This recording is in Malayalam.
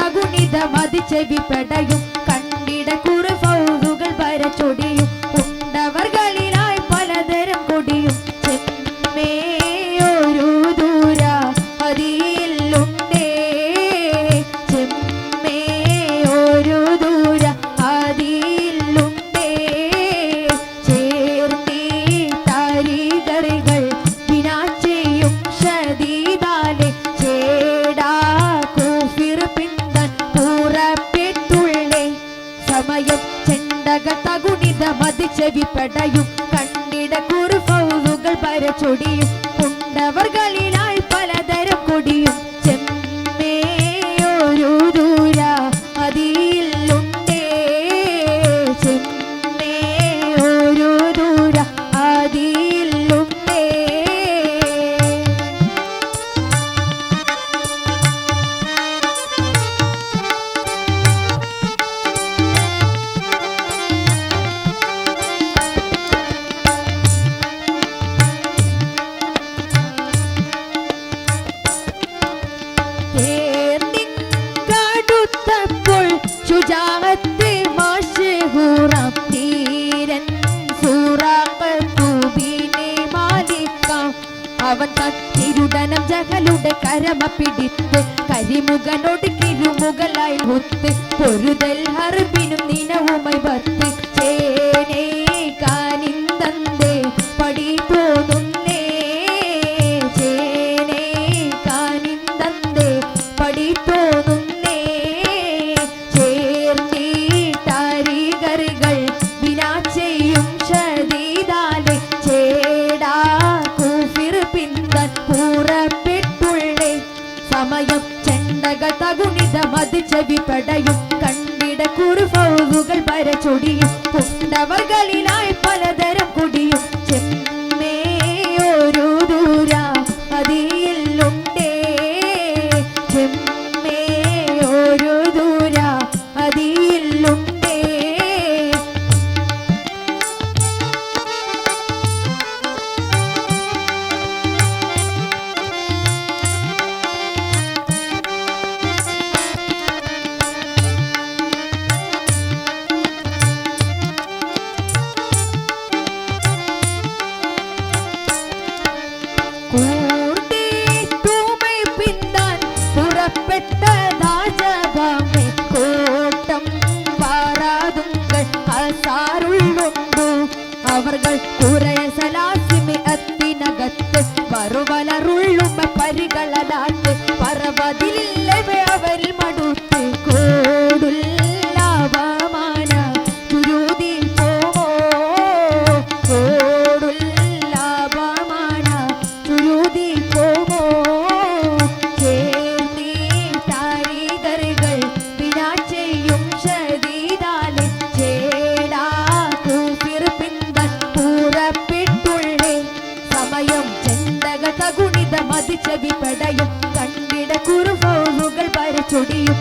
തകുണിത മതിച്ചെവി പെടയും കണ്ടിട കുറു ഫൗസുകൾ വരച്ചൊടിയും ഉണ്ടവർകളിലായി പലതരം കൊടിയും ചെമ്മേ ഒരു ദൂര അതിലുണ്ടേ ചെമ്മേ ഒരു ദൂര അതിലുണ്ടേ ചേർന്നീ താരികറികൾ വിനാച്ചെയ്യും ഷദീദാലെ ചേടാ കൂഫിർ പിന്തൻ പൂറപ്പെട്ടുള്ളേ സമയം ചെണ്ടക തകുണിത മതിച്ചെവി പെടയും കണ്ടിട കുറു ഫൗസുകൾ വരച്ചൊടിയും ഉണ്ടവർകളിലായി പലതരം കൊടിയും ചെമ്മേ ഒരു ദൂര അതിലുണ്ടേ ചെമ്മേ ഒരു ദൂര അതിലുണ്ടേ ടുത്തപ്പോൾ ശുജാഅത്ത് മശ്ഹൂറാം ധീരൻ സൂറാഖത്തുബിനെ മാലിക്കാം അവൻ തിരുടനം ജഹലുടെ കരമ പിടിത്ത് കരിമുഖനോട് കിരുമുകളായി ഒത്ത് പൊരുതൽ ഹർബിനും നിനവുമായി ബത്ത് ചേനേ കാനിന്തന്തേ പടി തോന്നുന്നേ ചേനേ കാനിന്തന്തേ പടി തോന്നുന്നേ ചേർന്നീട്ടാരികറികൾ വിനാച്ചെയ്യും ഷദീദാലെ ചേടാ കൂഫിർ പിന്തൻ പൂറപ്പെട്ടുള്ളേ സമയം ചെണ്ടക തകുണിത മതിച്ചെവി പെടയും കണ്ടിട കുറു ഫൗസുകൾ വരച്ചൊടിയും ഉണ്ടവർകളിലായി പലതരം കൊടിയും ചെമ്മേ ഒരു ദൂര അതിലുണ്ടേ ചെമ്മേ ഒരു ദൂര അതിലുണ്ടേ കൂർത്തൂമൈ പിന്താൻ പുറപ്പെട്ടതാജബാമെ കോട്ടം പാറാതുങ്കൾ അസാറുള്ളുണ്ടു അവർകൾ കുറയ സലാസിമി അത്തിനകത്ത് പറുവലറുള്ളുമ്പ പരികളനാട്ട് പറവതിലില്ലവേ അവരിൽ മടുത്ത് കോടുല്ലാവമാന ചുരുതി പോമോ കോടുല്ലാവമാന ചുരുതി പോമോ ചേർന്നീ താരികറികൾ വിനാച്ചെയ്യും ഷദീദാലെ ചേടാ കൂഫിർ പിന്തൻ പൂറപ്പെട്ടുള്ളേ സമയം ചെണ്ടക തകുണിത മതിച്ചെവി പെടയും കണ്ടിട കുറു ഫൗസുകൾ വരച്ചൊടിയും